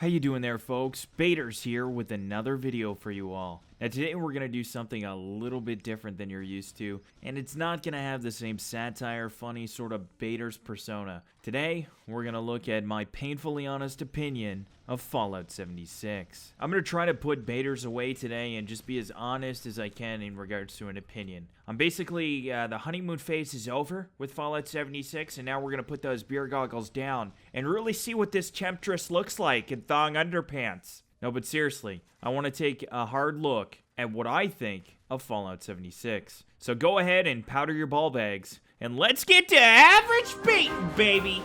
How you doing there, folks? Baiters here with another video for you all. Now today we're going to do something a little bit different than you're used to, and it's not going to have the same satire, funny sort of Baiters persona. Today, we're going to look at my painfully honest opinion of Fallout 76. I'm going to try to put Baiters away today and just be as honest as I can in regards to an opinion. I'm basically, the honeymoon phase is over with Fallout 76, and now we're going to put those beer goggles down and really see what this temptress looks like in thong underpants. No, but seriously, I want to take a hard look at what I think of Fallout 76. So go ahead and powder your ball bags, and let's get to average baiting, baby!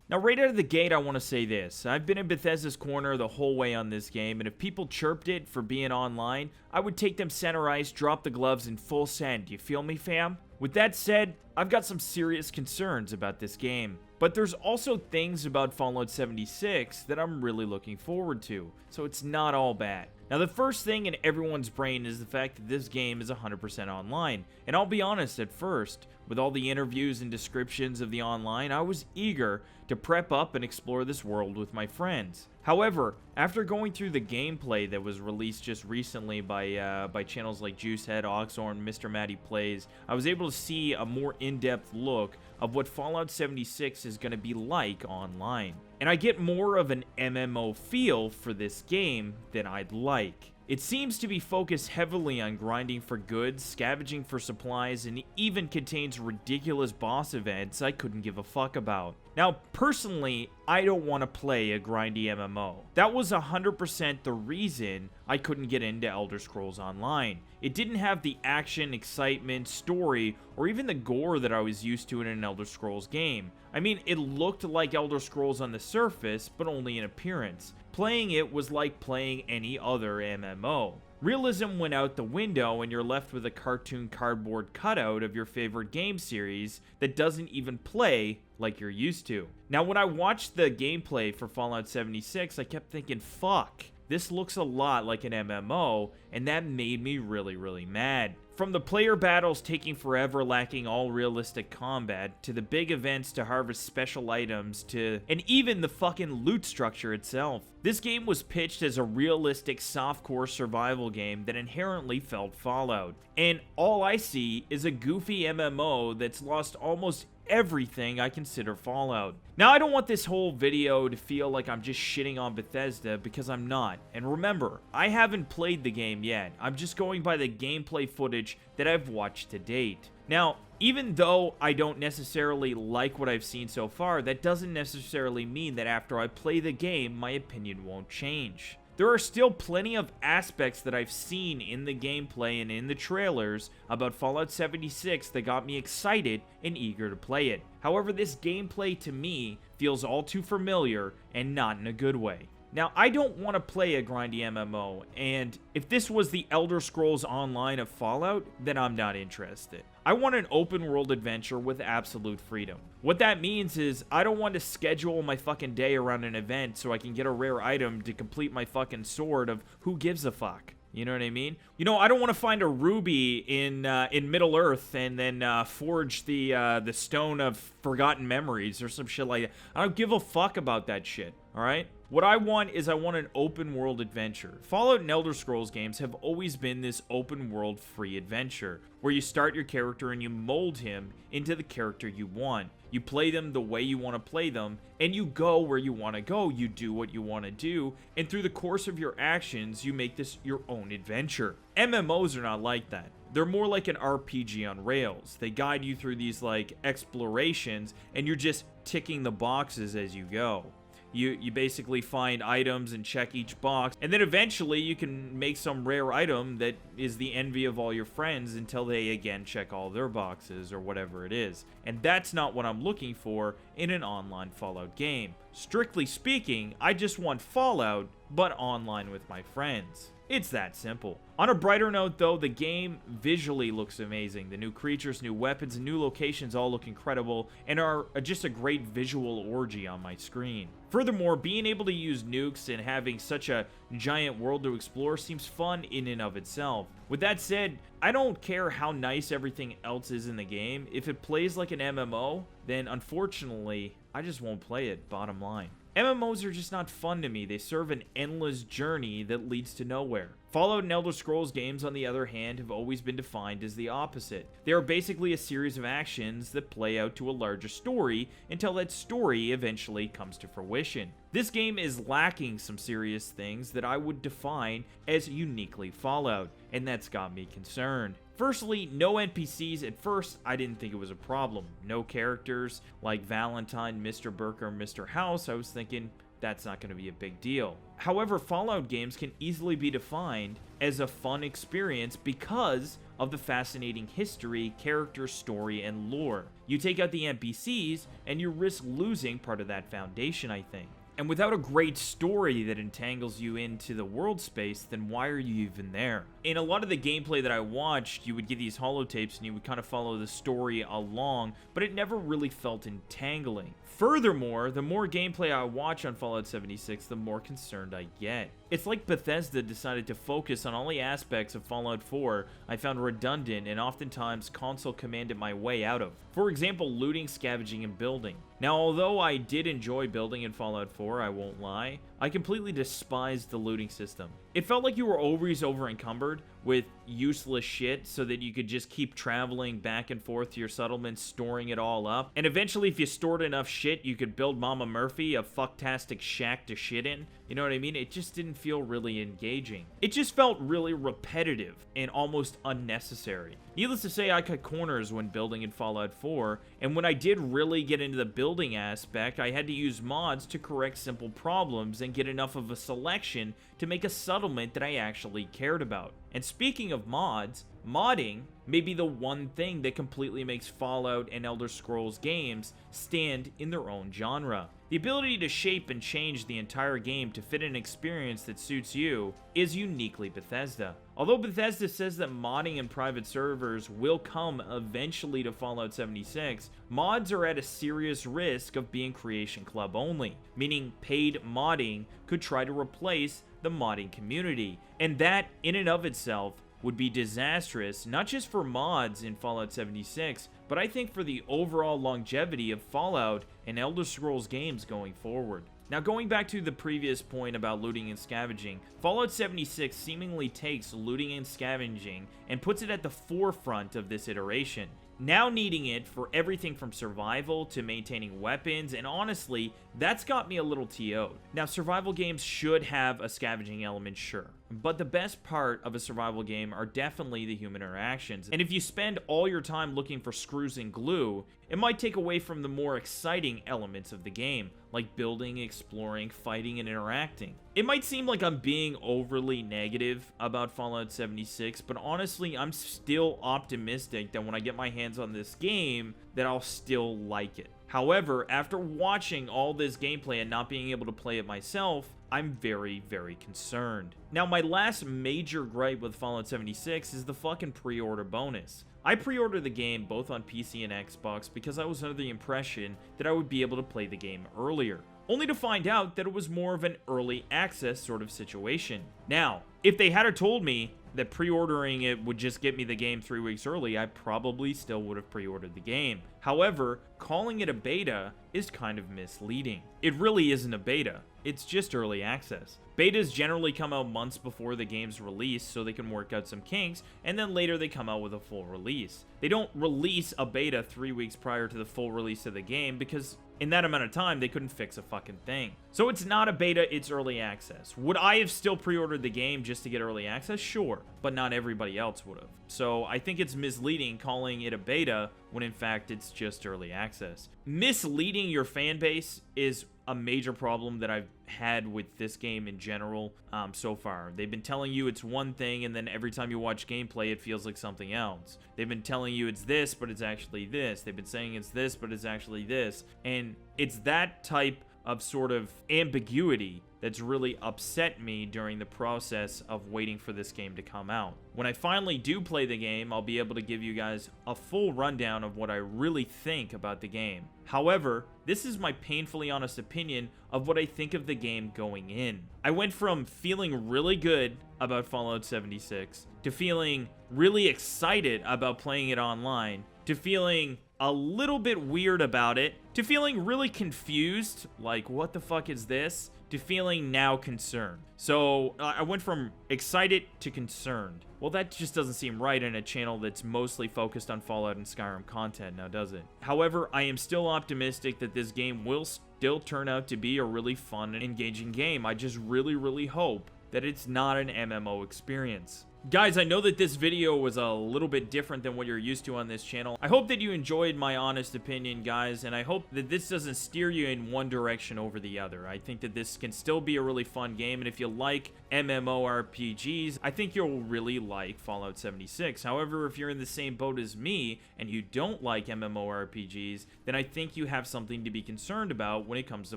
Now, right out of the gate, I want to say this. I've been in Bethesda's corner the whole way on this game, and if people chirped it for being online, I would take them center ice, drop the gloves, and full send. You feel me, fam? With that said, I've got some serious concerns about this game. But there's also things about Fallout 76 that I'm really looking forward to, so it's not all bad. Now, the first thing in everyone's brain is the fact that this game is 100% online. And I'll be honest, at first, with all the interviews and descriptions of the online, I was eager to prep up and explore this world with my friends. However, after going through the gameplay that was released just recently by channels like Juicehead, Oxhorn, Mr. Matty Plays, I was able to see a more in-depth look of what Fallout 76 is going to be like online. And I get more of an MMO feel for this game than I'd like. It seems to be focused heavily on grinding for goods, scavenging for supplies, and even contains ridiculous boss events I couldn't give a fuck about. Now, personally, I don't want to play a grindy MMO. That was 100% the reason I couldn't get into Elder Scrolls Online. It didn't have the action, excitement, story, or even the gore that I was used to in an Elder Scrolls game. I mean, it looked like Elder Scrolls on the surface, but only in appearance. Playing it was like playing any other MMO. Realism went out the window and you're left with a cartoon cardboard cutout of your favorite game series that doesn't even play like you're used to. Now, when I watched the gameplay for Fallout 76, I kept thinking, fuck, this looks a lot like an MMO, and that made me really mad. From the player battles taking forever, lacking all realistic combat, to the big events to harvest special items, and even the fucking loot structure itself. This game was pitched as a realistic softcore survival game that inherently felt Fallout. And all I see is a goofy MMO that's lost almost everything I consider Fallout. Now, I don't want this whole video to feel like I'm just shitting on Bethesda, because I'm not. And remember, I haven't played the game yet. I'm just going by the gameplay footage that I've watched to date. Now, even though I don't necessarily like what I've seen so far, that doesn't necessarily mean that after I play the game, my opinion won't change. There are still plenty of aspects that I've seen in the gameplay and in the trailers about Fallout 76 that got me excited and eager to play it. However, this gameplay to me feels all too familiar and not in a good way. Now, I don't want to play a grindy MMO, and if this was the Elder Scrolls Online of Fallout, then I'm not interested. I want an open world adventure with absolute freedom. What that means is I don't want to schedule my fucking day around an event so I can get a rare item to complete my fucking sword of who gives a fuck. You know what I mean? You know, I don't want to find a ruby in Middle Earth and then forge the stone of forgotten memories or some shit like that. I don't give a fuck about that shit, all right? What I want is an open world adventure. Fallout and Elder Scrolls games have always been this open world free adventure, where you start your character and you mold him into the character you want. You play them the way you want to play them, and you go where you want to go. You do what you want to do, and through the course of your actions, you make this your own adventure. MMOs are not like that. They're more like an RPG on rails. They guide you through these like explorations, and you're just ticking the boxes as you go. You basically find items and check each box, and then eventually you can make some rare item that is the envy of all your friends until they again check all their boxes or whatever it is. And that's not what I'm looking for in an online Fallout game. Strictly speaking, I just want Fallout but online with my friends. It's that simple. On a brighter note though, the game visually looks amazing. The new creatures, new weapons, and new locations all look incredible and are just a great visual orgy on my screen. Furthermore, being able to use nukes and having such a giant world to explore seems fun in and of itself. With that said, I don't care how nice everything else is in the game. If it plays like an MMO, then unfortunately, I just won't play it, bottom line. MMOs are just not fun to me. They serve an endless journey that leads to nowhere. Fallout and Elder Scrolls games, on the other hand, have always been defined as the opposite. They are basically a series of actions that play out to a larger story until that story eventually comes to fruition. This game is lacking some serious things that I would define as uniquely Fallout, and that's got me concerned. Firstly, no NPCs. At first, I didn't think it was a problem. No characters like Valentine, Mr. Burke, or Mr. House. I was thinking, that's not going to be a big deal. However, Fallout games can easily be defined as a fun experience because of the fascinating history, character, story, and lore. You take out the NPCs, and you risk losing part of that foundation, I think. And without a great story that entangles you into the world space, then why are you even there? In a lot of the gameplay that I watched, you would get these holotapes and you would kind of follow the story along, but it never really felt entangling. Furthermore, the more gameplay I watch on Fallout 76, the more concerned I get. It's like Bethesda decided to focus on all the aspects of Fallout 4 I found redundant and oftentimes console commanded my way out of. For example, looting, scavenging, and building. Now, although I did enjoy building in Fallout 4, I won't lie, I completely despised the looting system. It felt like you were always over-encumbered with useless shit so that you could just keep traveling back and forth to your settlements, storing it all up. And eventually, if you stored enough shit, you could build Mama Murphy a fucktastic shack to shit in. You know what I mean? It just didn't feel really engaging. It just felt really repetitive and almost unnecessary. Needless to say, I cut corners when building in Fallout 4, and when I did really get into the building aspect, I had to use mods to correct simple problems and get enough of a selection to make a settlement that I actually cared about. And speaking of mods, modding may be the one thing that completely makes Fallout and Elder Scrolls games stand in their own genre. The ability to shape and change the entire game to fit an experience that suits you is uniquely Bethesda. Although Bethesda says that modding and private servers will come eventually to Fallout 76, mods are at a serious risk of being Creation Club only, meaning paid modding could try to replace the modding community, and that in and of itself would be disastrous, not just for mods in Fallout 76, but I think for the overall longevity of Fallout and Elder Scrolls games going forward. Now, going back to the previous point about looting and scavenging, Fallout 76 seemingly takes looting and scavenging and puts it at the forefront of this iteration, now needing it for everything from survival to maintaining weapons, and honestly, that's got me a little TO'd. Now, survival games should have a scavenging element, sure, but the best part of a survival game are definitely the human interactions, and if you spend all your time looking for screws and glue, it might take away from the more exciting elements of the game, like building, exploring, fighting, and interacting. It might seem like I'm being overly negative about Fallout 76, but honestly, I'm still optimistic that when I get my hands on this game, that I'll still like it. However, after watching all this gameplay and not being able to play it myself, I'm very, very concerned. Now, my last major gripe with Fallout 76 is the fucking pre-order bonus. I pre-ordered the game both on PC and Xbox because I was under the impression that I would be able to play the game earlier, only to find out that it was more of an early access sort of situation. Now, if they had told me that pre-ordering it would just get me the game 3 weeks early, I probably still would have pre-ordered the game. However, calling it a beta is kind of misleading. It really isn't a beta, it's just early access. Betas generally come out months before the game's release so they can work out some kinks, and then later they come out with a full release. They don't release a beta 3 weeks prior to the full release of the game because in that amount of time, they couldn't fix a fucking thing. So it's not a beta, it's early access. Would I have still pre-ordered the game just to get early access? Sure, but not everybody else would have. So I think it's misleading calling it a beta when in fact it's just early access. Misleading your fan base is a major problem that I've had with this game in general so far. They've been telling you it's one thing, and then every time you watch gameplay, it feels like something else. They've been telling you it's this, but it's actually this. They've been saying it's this, but it's actually this. And it's that type of sort of ambiguity that's really upset me during the process of waiting for this game to come out. When I finally do play the game, I'll be able to give you guys a full rundown of what I really think about the game. However, this is my painfully honest opinion of what I think of the game going in. I went from feeling really good about Fallout 76 to feeling really excited about playing it online to feeling a little bit weird about it to feeling really confused, like what the fuck is this, to feeling now concerned. So I went from excited to concerned. Well, that just doesn't seem right in a channel that's mostly focused on Fallout and Skyrim content, now does it? However, I am still optimistic that this game will still turn out to be a really fun and engaging game. I just really hope that it's not an MMO experience. Guys, I know that this video was a little bit different than what you're used to on this channel. I hope that you enjoyed my honest opinion, guys, and I hope that this doesn't steer you in one direction over the other. I think that this can still be a really fun game, and if you like MMORPGs, I think you'll really like Fallout 76. However, if you're in the same boat as me, and you don't like MMORPGs, then I think you have something to be concerned about when it comes to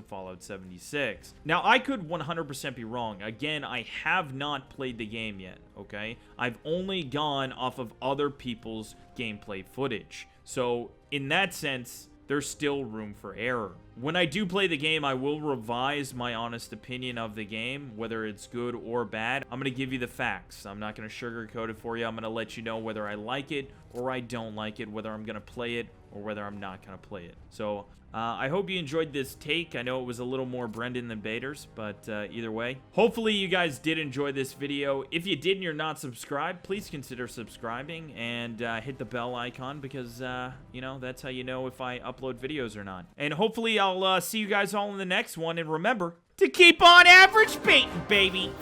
Fallout 76. Now, I could 100% be wrong. Again, I have not played the game yet, okay? I've only gone off of other people's gameplay footage. So, in that sense, there's still room for error. When I do play the game, I will revise my honest opinion of the game, whether it's good or bad. I'm going to give you the facts. I'm not going to sugarcoat it for you. I'm going to let you know whether I like it or I don't like it, whether I'm going to play it or whether I'm not going to play it. So, I hope you enjoyed this take. I know it was a little more Brendan than Baters, but either way. Hopefully you guys did enjoy this video. If you did and you're not subscribed, please consider subscribing and hit the bell icon because, you know, that's how you know if I upload videos or not. And hopefully I'll see you guys all in the next one. And remember to keep on average baiting, baby.